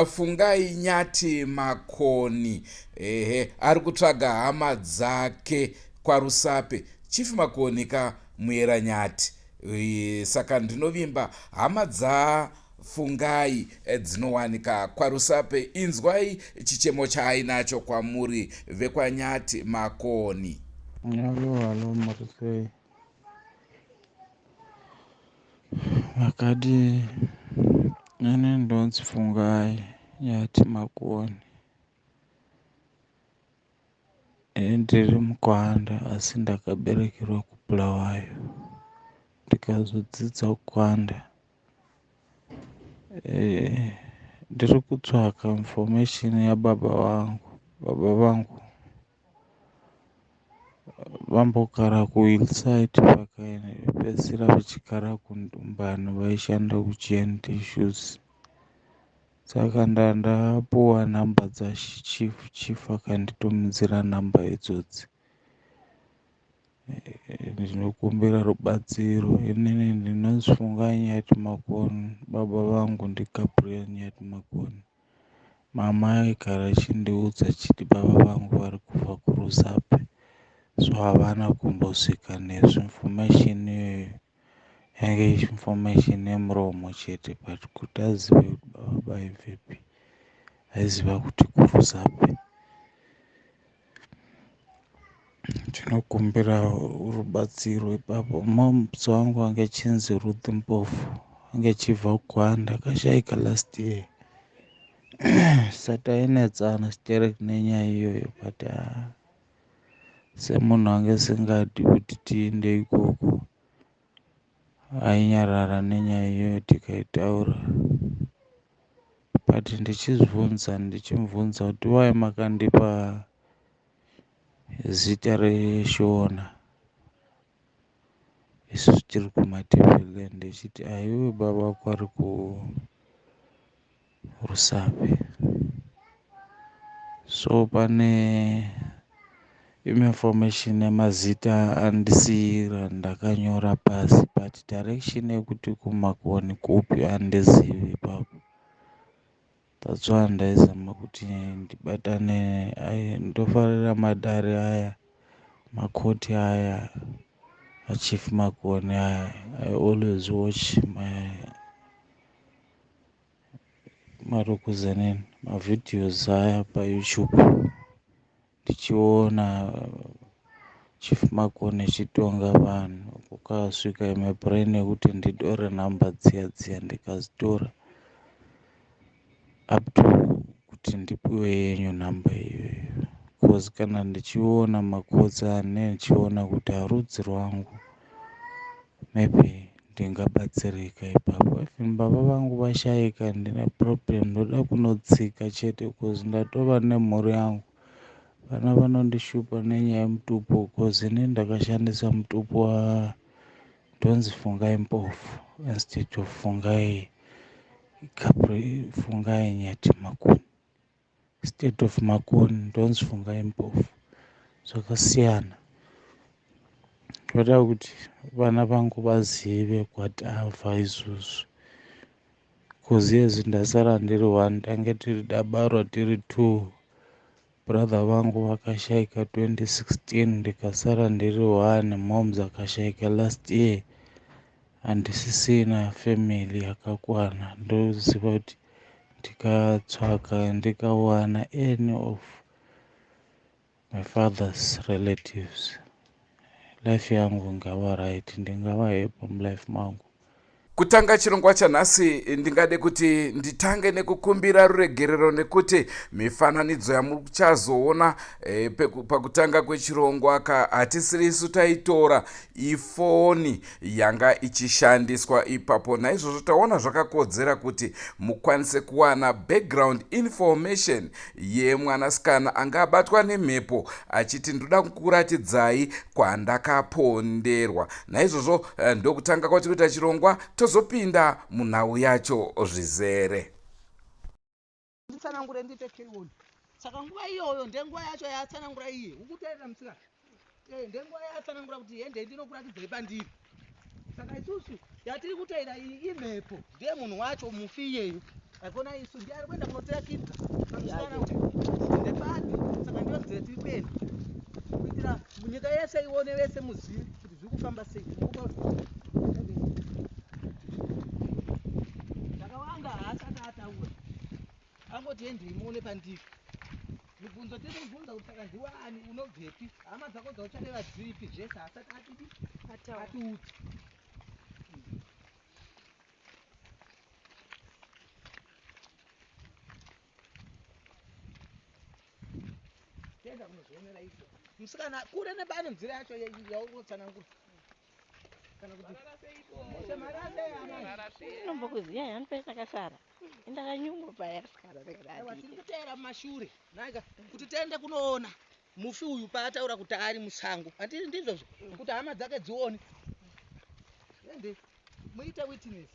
Fungai Nyati Makoni ari kutsvaga hama dzake kwaRusape. Chief Makoni kamuyera Nyati. Saka ndinovimba hama dzaFungai dzinowanika kwaRusape. Inzwai chichemo chaainacho kwamuri vekwaNyati Makoni. Halo Marisei. Vakati ine ndonzi Fungai Nyati Makoni. Ndiri mukwanda asi ndakaberekerwa kuBulawayo. Ndikazodzidza kukwanda. Ndiri kutsvaka information yababa vangu. Baba vangu vambogara kuHillside vakapedzisira vachigara kuNdumbani vaishanda kuGNT Shoes. Saka ndapuwa nhamba dzachief akanditumidzira nhamba idzodzi. Ndinokumbira rubatsiro. Inini ndinonzi Fungai Nyati Makoni. Baba vangu ndiGabriel Nyati Makoni. Mama aigara achindiudza achiti baba vangu vari kubva kuRusape. So havana kumbosvika nezvo information iyoyo. Yange information yemuromo chete, but kuti azive kuti baba vaibvepi aiziva kuti kuRusape. Ndinokumbira rubatsiro ipapo. Mumutsi wangu wange achinzi Ruth Mpofu, ange achibva kuGwanda, akashaika last year. Sati ainetsana sitereki nenyaya iyoyo, but semunhu ange singadi kuti tiende ikoko, ainyarara nenyaya iyoyo tikaitaura. But ndichimubvunza kuti wai makandipa zita reShona isusu tiri kuMatabeleland, ndechiti aiwe baba vako ari kuRusape. So pane information yemazita andisiyira ndakanyora pasi, but direction yekuti kuMakoni kupi handizivi ipapo. That's why ndaizama kuti ndibatane, ndofarira madare aya, makoti aya, aChief Makoni aya. I always watch mavideos aya paYouTube. Ndichiona Chief Makoni achitonga vanhu. Kukasvika imebrain yekuti nditore nhamba dziya ndikazitora. Up to kuti ndipiwe yenyu nhamba iyoyo. Because kana ndichiona makodzi ane ndichiona kuti harudzi rwangu, maybe ndingabatsirika ipapo. Even baba vangu vashaika, ndine problem, ndoda kunotsika chete because ndatova nemhuri yangu. Vana vanondishupa nenyaya yemutupo because ini ndakashandisa mutupo ndonzi Fungai Mpofu instead of Fungai Nyati Makoni. State of Makoni ndonzi Fungai Mpofu. Zvakasiyana. Ndoda kuti vana vangu vazive kwatabva izvozvo. Because yezvi ndasara ndiri 1, tange tabarwa tiri 2. Brother vangu vakashaika 2016, ndikasara ndiri 1. Moms akashaika last year. Handisisina family yakakwana. Ndoziva kuti ndikatsvaka ndikawana any of my father's relatives, life yangu ngava right, ndingava happy mulife mangu. Kutanga chirongwa chanhasi ndingade kuti nditange nekukumbira ruregerero, nekuti mifananidzo yamuchazoona pakutanga kwechirongwa hatisiri isu taitora, ifoni yanga ichishandiswa ipapo. Naizvozvo taona zvakakodzera kuti mukwanise kuwana background information yemwanasikana anga abatwa nemhepo achiti ndoda kukuratidzai kwandakaponderwa. Naizvozvo ndokutanga kwati kuita chirongwa, tozopinda munhau yacho zvizere. Nditsanangure ndite keyoni. Saka nguva iyoyo ndenguva yacho yatsanangura iye. Ukuteerera musikana. Ndenguva yatsanangura kuti hende ndinokuratidzai pandiri. Saka isusu yatiri kuteera iyi imhepo. Ndiye munhu wacho mufi iyeyo. akona isu ndiari kwenda kunotirakidza pamusana ndepati saka ndionzire tiri kuenda kuitira nyika yese ione vese muzivi kuti zviri kufamba sei zvakawanda haasati ataura angoti endei muone pandiri mibvunzo tiri kubvunza kuti saka ndiwani unobvepi hama dzako dzauchareva dziripi zvese haasati atiudza tenda kunozvionera izvo musikana kure nebane nzira yacho yaurotsanangura kana kuti nombokuziya yanpe takasara indakanyumwa tiri kuteera mumashure naika kuti tiende kunoona mufi uyu paataura kuti ari musango handii ndizvozvo kuti hama dzake dzione ende muite witness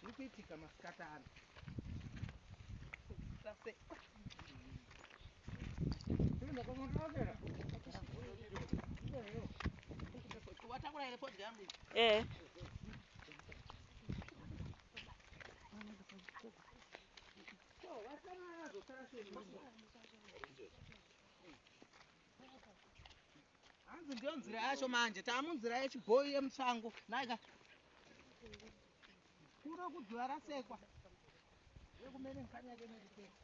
zviri kuitika masikata ano watakura here podya yangu hanzi ndiyo nzira yacho manje taamunzira yechibhoyi yemusango naika kuro kudziva rasekwa yekumene nkani yake nekupeka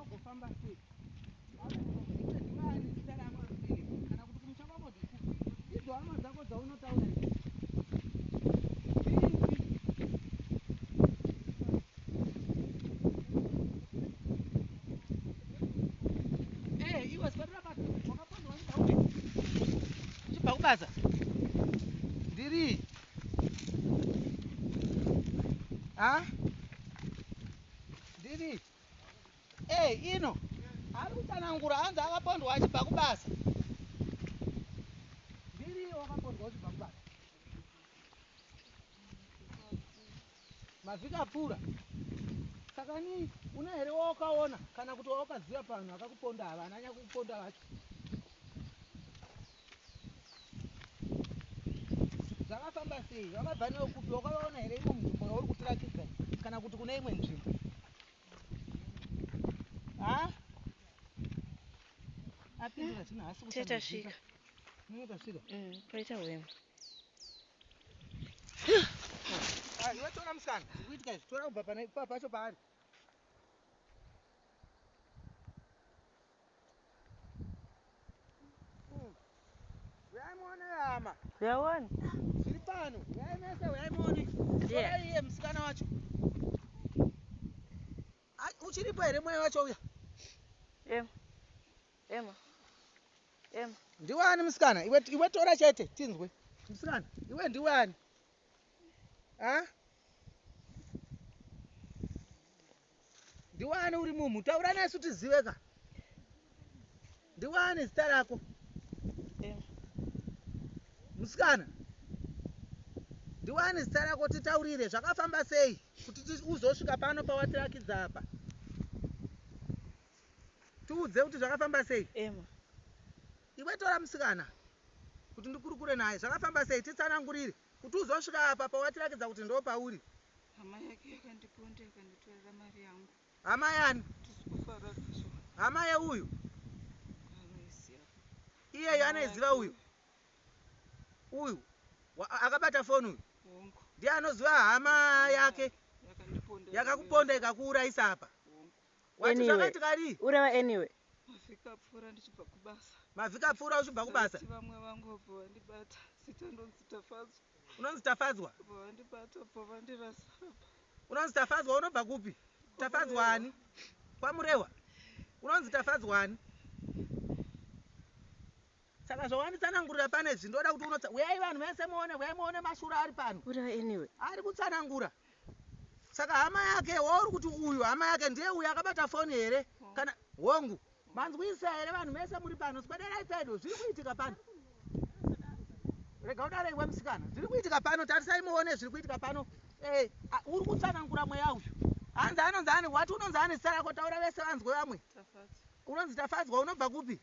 tinogofamba sei ndiwani zita rako kana kuti kumucha kwako idzo hama dzako dzaunotaura iwe sipatirabata wakapandwa uchibva kubasa ndiri ndiri ino ari kutsanangura hanzi akapondwa achibva kubasa ndiri wakapondwa uchibva kubasa mavhiki apfuura saka ni una here waukaona kana kuti waukaziva panhu akakuponda ava ananya kukuponda vacho zvakafamba sei vakabva neukupi wakavaona here imo munzvimbo yauri kutirakidza kana kuti kuna imwe nzvimbo apindura zvino hasi tasvika tasvika paita hwema iwe tora musikana zvikuitika izvi tora kubva pane pacho paari uyaimuone hama uyawani zviri pano uyaimese uyaimuone tora iye musikana wacho uchiripo here mweya wacho uya ema ndiwani musikana iwe tora chete tinzwe musikana iwe ndiwani ndiwani uri mumhu taura nesu tiziveka ndiwani zita rako musikana ndiwani zita rako titaurire zvakafamba sei kuti uzosvika pano pawatirakidza apa tiudze kuti zvakafamba sei iwe tora musikana kuti ndikurukure naye zvakafamba sei titsanangurire kuti uzosvika apa pawatirakidza kuti ndo pauri hama yake yakandiponda yakanditorera mari yangu hama yani tisikufara kazvo hama yeuyu anoiziva iyeyo anoiziva uyu akabata foni uyu hongu ndiye anoziva hama yake yakakuponda ikakuurayisa apa wati zvakaitika rii ureva anyway mavhiki apfuura ndichibva kubasa mavhiki apfuura uchibva kubasa vamwe vangu vabva vandibata zita ndonzi tafadzwa unonzi tafadzwa bva vandibata bva vandirasa unonzi tafadzwa unobva kupi tafadzwani kwamurehwa unonzi tafadzwani Saka zvawanitsanangurira pane zvindoda kuti uyai vanhu vese muone mashure ari pano. What anyway? Ari kutsanangura. Saka hama yake wauri kuti uyu hama yake ndiye uyu akabata foni here kana hongu. Manzwisa here vanhu vese muri pano. Sikwaderai pedo zviri kuitika pano. Rega udare iwe musikana. Zviri kuitika pano tarisai muone zviri kuitika pano. Uri kutsanangura mweya uyu. Hanzi anonzani wati unonzani sarako taura vese vanzwe vamwe. Unonzi Tafadzwa unobva kupi?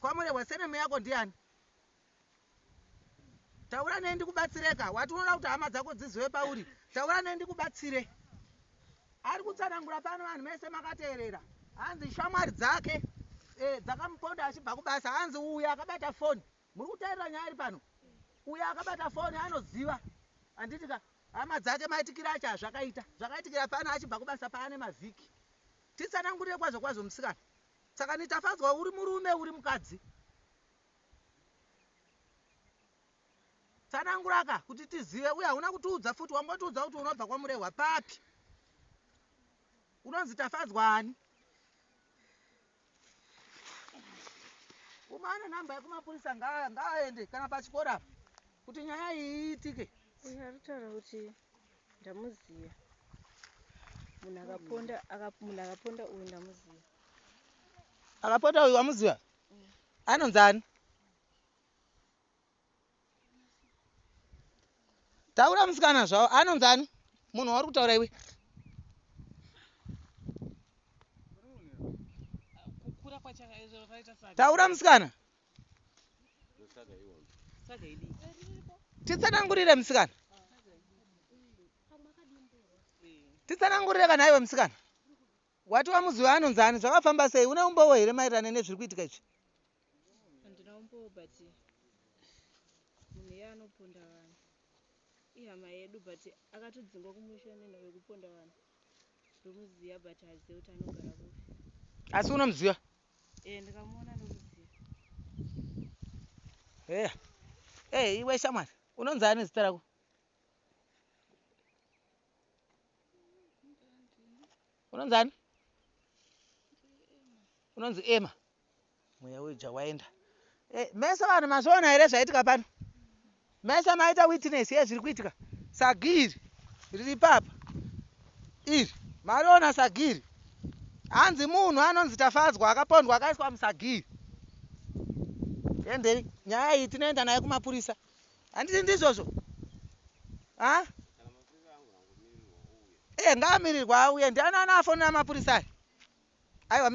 Kwamurehwa senemu yako ndiani? Taura nendi kubatsireka. Wati unoda kuti hama dzako dzizive pauri. Taura nendi kubatsire. Ari kutsanangura pano vanhu vese makateerera. Hanzi shamwari dzake dzakamuponda achibva kubasa. Hanzi uyu akabata foni. Muri kuteerera nyaya iri pano. Uyu akabata foni anoziva. Handitika hama dzake maitikira acho hazvakaita. Zvakaitikira pano achibva kubasa paane mavhiki. Titsanangurire kwazvo musikana. Saka ni Tafadzwa uri murume uri mukadzi. Tsananguraka kuti tizive uye hauna kutiudza futi wangotiudza kuti unobva kwamurehwa papi. Unonzi Tafadzwa ani? Umane namba yekumapurisa ngaaende kana pachikora kuti nyaya iyi iitike. Uyu aritaura kuti ndamuziva. Munhu akaponda uyu ndamuziva. Akaponda uyu wamuziva? Anonzani? Taura musikana zvavo anonzani? Munhu wauri kutaura iwe? Taura musikana. Titsanangurire musikana. Titsanangurire kana iwe musikana. Wati wamuziva anonzani? Zvakafamba sei? Une umbowo here maererano nezviri kuitika izvi? Handina umbowo but munhu iye anoponda vanhu. Ihama yedu but akatodzingwa kumusha nenhau yekuponda vanhu. Ndomuziva but hazivi kuti anogara kupi. Asi unomuziva? Ndikamuona ndomuziva. Iwe shamwari. Unonzani zita rako? Unonzani? Unonzi Emma. Mweya uja waenda. Mese vanhu mazviona here zvaitika pano? Mese maita witness yezviri kuitika. Sagiri riri papa. Iri mariona sagiri. Hanzi munhu anonzi Tafadzwa akapondwa akaiswa musagiri. Ende nyaya iyi tinoenda naye kumapurisa. Handiti ndizvozvo? Ha? Ngaamirirwa auye. Ndiani anafonera mapurisa? Aiwa.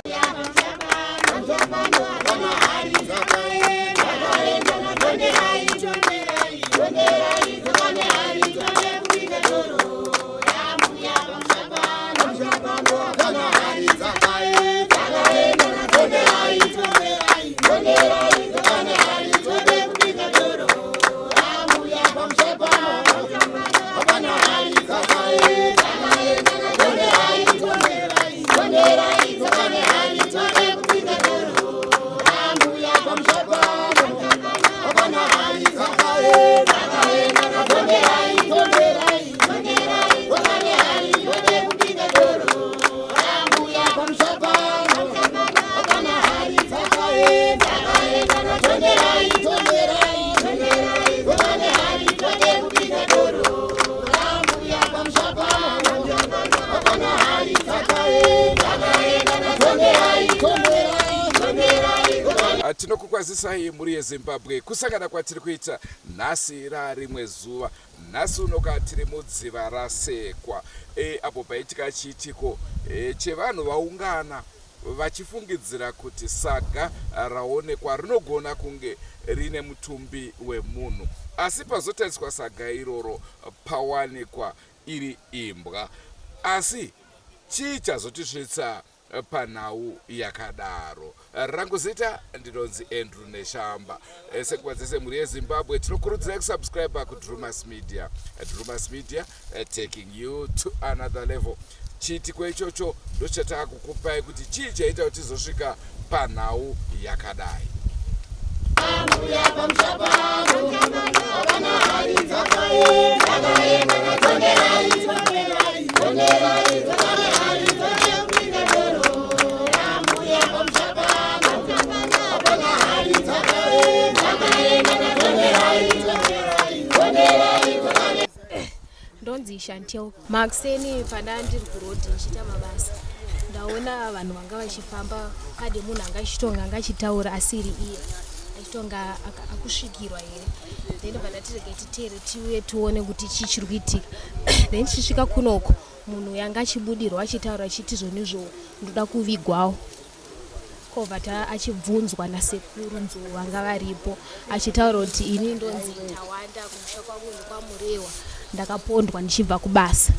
Tinokukwazisai muri yeZimbabwe kusangana kwatiri kuita nhasi rarimwe zuva. Nhasi unoka tiri mudziva rasekwa apo paitika chiitiko chevanhu vaungana vachifungidzira kuti saga raonekwa rinogona kunge rine mutumbi wemunhu, asi pazotariswa saga iroro pawanikwa iri imbwa. Asi chii chazotisvitsa panhau yakadaro? Rangu zita ndinonzi Andrew Neshamba. Sekuva dzese muri yeZimbabwe tinokurudzirai kusubscribe kuDrumas Media. Drumas Media taking you to another level. Chiitiko ichocho ndochatakukupai kuti chii chaita kuti tizosvika panhau yakadai. Hari ndonzi Chantel. Makuseni pandandiri kurodhi ndichiita mabasa ndaona vanhu vanga vachifamba pade munhu anga achitonga anga achitaura asiri iye achitonga akusvikirwa here then pandatirege titere tiuye tione kuti chii chiri kuitika then tichisvika kunoko munhu yanga achibudirwa achitaura achiti zvonizvo ndoda kuvigwawo kovata achibvunzwa nasekuru nzou vanga varipo achitaura kuti ini ndonzi Tawanda kumusha kwangu ndokwaMurewa ndakapondwa ndichibva kubasa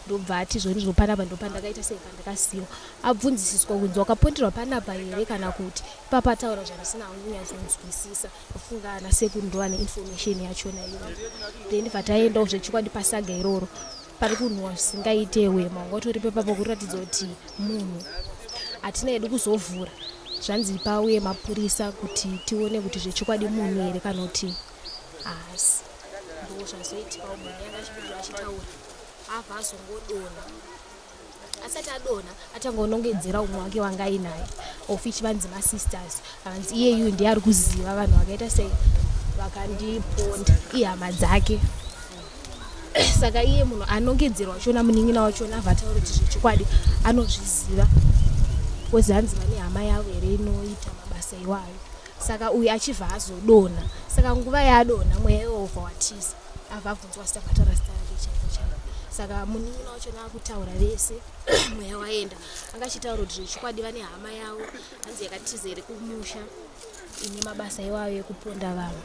ndobva ati zvonizvo panapa ndopandakaita sei pandakasiyiwa abvunzisiswa kunzi wakaponderwa panapa here kana kuti papataura zvandisina kunyatsonzwisisa kufunga ana sekuru ndova neinformation yachona iyoyo then ndibva taendawo zvechikwadi pasaga iroro pari kunhuwa zvisingaite wema ungatori pepapo kuratidza kuti munhu hatina hedu kuzovhura zvanzi pauye mapurisa kuti tione kuti zvechikwadi munhu here kana kuti haasi ndo zvazoitika munhu yanga achibudira achitaura abva azongodonha asati adonha atangonongedzera umwe wake wanga ainaye of which vanzi masisters vanzi iyeyu ndiye ari kuziva vanhu vakaita sei vakandiponda ihama dzake saka iye munhu anongedzerwa wachona munin'ina wachona abva ataura kuti zvechikwadi anozviziva kozi hanzi vane hama yavo here inoita mabasa iwayo saka uyu achibva azodonha saka nguva yaadonha mweya yehovha watiza abva abvunzwa sitabvatara zita rake chaiko chaiko saka munin'ina wachona akutaura vese mweya waenda anga achitaura kuti zvechikwadi vane hama yavo hanzi yakatiza here kumusha ine mabasa iwayo ekuponda vanhu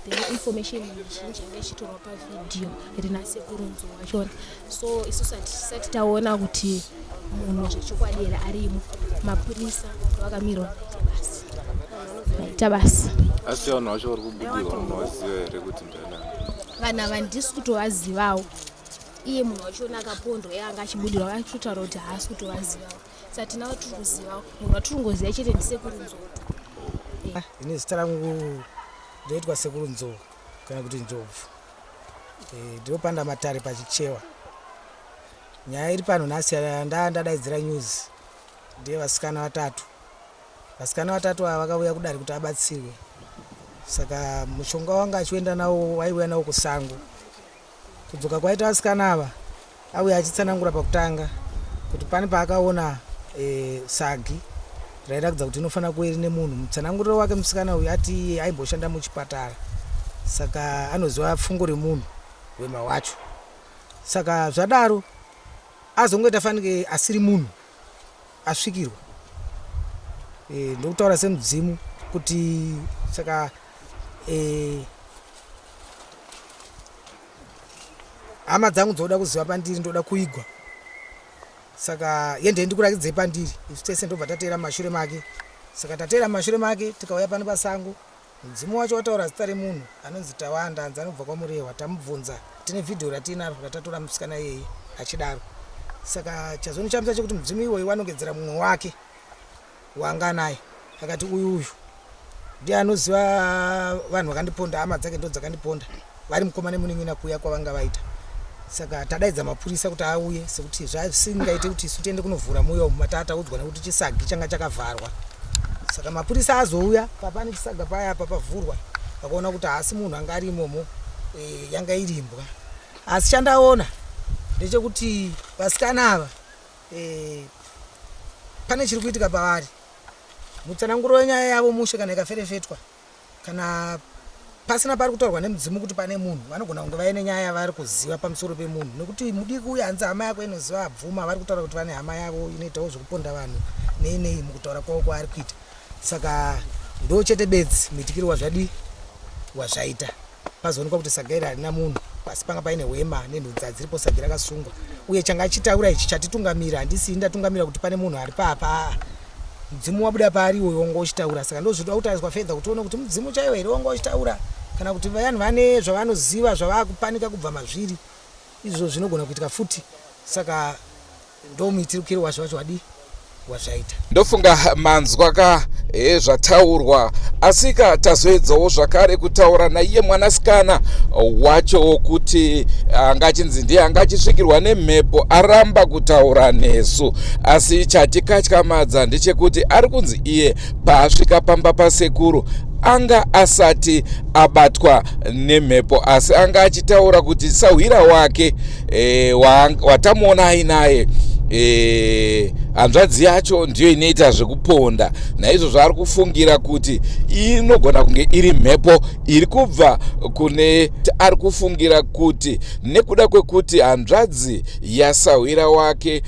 then information zhinji yanga ichitorwa pavidhiyo rina sekuru nzou wachona so isusu hatisati taona kuti munhu zvechikwadi here arimo mapurisa vakamirwa vaita basa asi vanhu vacho vari kubudirwa munovaziva here kuti ndanani vanhu ava ndisi kutovazivawo iye munhu wachona akapondwa iye anga achibudirwa akatotaura kuti haasi kutovazivawo saka tinava tiri kuzivawo munhu watiri kungoziva chete ndisekuru nzou ini zita rangu ndoitwa sekuru nzou kana kuti Njobvu ndinopanda matare pachichewa nyaya iri pano nhasi ndadaidzira news ndiye vasikana vatatu ava vakauya kudari kuti abatsirwe saka mushonga wanga achienda nawo waiuya nawo kusango kudzoka kwaita vasikana ava auya achitsanangura pakutanga kuti pane paakaona sagi rairakidza kuti inofanira kuve rine munhu mutsananguriro wake musikana uyu ati aimboshanda muchipatara saka anoziva pfungo remunhu wema wacho saka zvadaro azongoita fanike asiri munhu asvikirwa ndokutaura semudzimu kuti saka hama dzangu dzoda kuziva pandiri ndoda kuigwa saka yende ndikurakidzei pandiri isu tese ndobva tateera mashure make saka tateera mashure make tikauya pano pasango mudzimu wacho wataura zita remunhu anonzi Tawanda hanzi anobva kwaMurewa tamubvunza tine vhidhiyo ratinaro ratatora musikana iyeye achidaro saka chazonichamisa chekuti mudzimu iwoyu wanongedzera mumwe wake wanga naye akati uyu ndiye anoziva vanhu vakandiponda hama dzake ndo dzakandiponda vari mukoma nemunin'ina kuuya kwavanga vaita saka tadaidza mapurisa kuti auye sekuti zvasingaite kuti isu tiende kunovhura muya umu matataudzwa nekuti chisagi changa chakavharwa saka mapurisa azouya papane chisaga paya papavhurwa vakaona kuti haasi munhu anga ari imomo yanga irimbwa asi chandaona ndechekuti vasikana ava pane chiri kuitika pavari mutsananguro wenyaya yavo mushe kana ikaferefetwa kana pasina pari kutaurwa nemudzimu kuti pane munhu vanogona kunge vaine nyaya yavari kuziva pamusoro pemunhu nekuti mudiki uyu hanzi hama yako inoziva abvuma vari kutaura kuti vane hama yavo inoitawo zvekuponda vanhu nei mukutaura kwavo kwaari kuita saka ndo chete bedzi muitikiro wazvaita pazoonekwa kuti saga iri harina munhu pasi panga paine hwema nenhudzi dziripo sagi rakasungwa uye changa achitaura ichi chatitungamira handisi ndatungamira kuti pane munhu ari papa mudzimu wabuda paari iwoyo wanga uchitaura saka ndozvoda kutariswa fedha kuti tione kuti mudzimu chaiwo here wanga uchitaura kana kuti vanhu vane zvavanoziva zvavakupanika kubva mazviri izvo zvinogona kuitika futi saka ndo muitirukiro wazvo wacho wazvaita ndofunga manzwa zvataurwa asika tazoedzawo zvakare kutaura naiye mwanasikana wacho kuti anga achinzi ndiye anga achisvikirwa nemhepo aramba kutaura nesu asi chatikatyamadza ndechekuti ari kunzi iye paasvika pamba pasekuru anga asati abatwa nemhepo, asi anga achitaura kuti Sawira wake watamuona ainaye hanzvadzi yacho ndiyo inoita zvekuponda. Naizvozvo ari kufungira kuti inogona kunge iri mhepo iri kubva kune, ari kufungira kuti nekuda kwekuti hanzvadzi yaSawira wake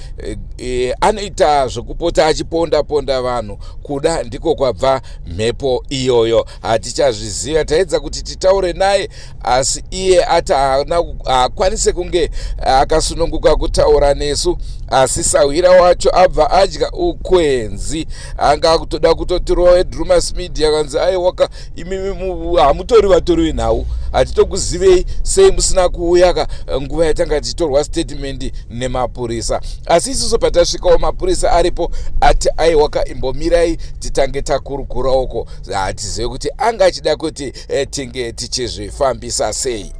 anoita zvekupota achiponda vanhu, kuda ndiko kwabva mhepo iyoyo. Hatichazviziva, taedza kuti titaure naye asi iye ati haakwanise kunge akasununguka kutaura nesu, asi Sawira wacho abva adya ukwenzi. Anga kutoda kutotirowe Drumas Media kanzi aiwaka imimi hamutori vatori venhau, hatitokuzivei sei musina kuuya nguva yatanga titorwa statement nemapurisa. Asi isusu patasvikawo mapurisa aripo ati aiwaka imbomirai titange takurukura uko. Hatizive kuti anga achida kuti tinge tichizvifambisa sei.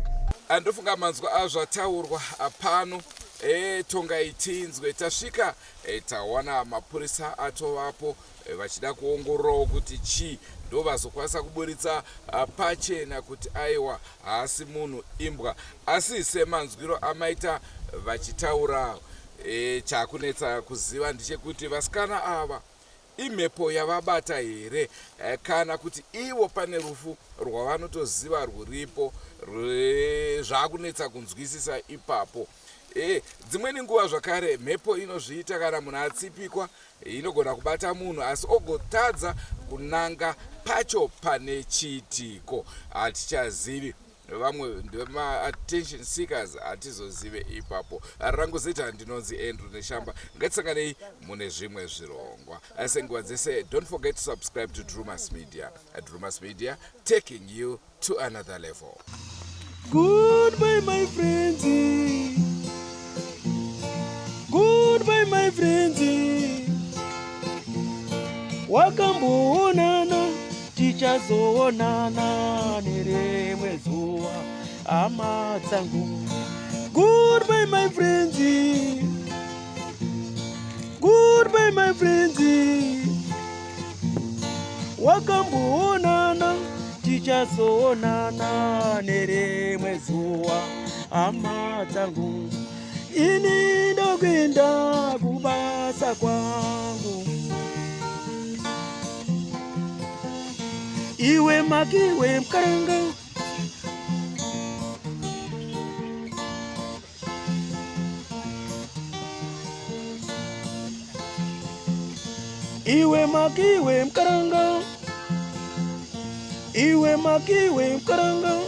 Andofunga manzwa azvataurwa pano tonga itinzwe tasvika tawana mapurisa atovapo vachida kuongororawo kuti chii ndovazokwanisa kuburitsa pachena kuti aiwa haasi munhu imbwa. Asi semanzwiro amaita vachitaura, chakunetsa kuziva ndechekuti vasikana ava imhepo yavabata here kana kuti ivo pane rufu rwavanotoziva rwuripo zvakunetsa kunzwisisa ipapo. Dzimweni nguva zvakare mhepo inozviita kana munhu atsipikwa, inogona kubata munhu asi ogotadza kunanga pacho pane chiitiko. Hatichazivi, vamwe ndema-attention seekers hatizozive ipapo. Rangu zita ndinonzi Andrew Neshamba. Ngatisanganei mune zvimwe zvirongwa. Asi nguva dzese, don't forget to subscribe to Drumas Media. Drumas Media, taking you to another level. Goodbye, my friends. Goodbye, my friends. Wakamboonana tichazoonana nerimwe zuva, hama dzangu. Goodbye, my friends. Goodbye, my friends. Wakamboonana tichazoonana nerimwe zuva, hama dzangu. Ini ndokwenda kubasa kwangu, iwe makiwe mkaranga. Iwe makiwe mkaranga, iwe makiwe mkaranga.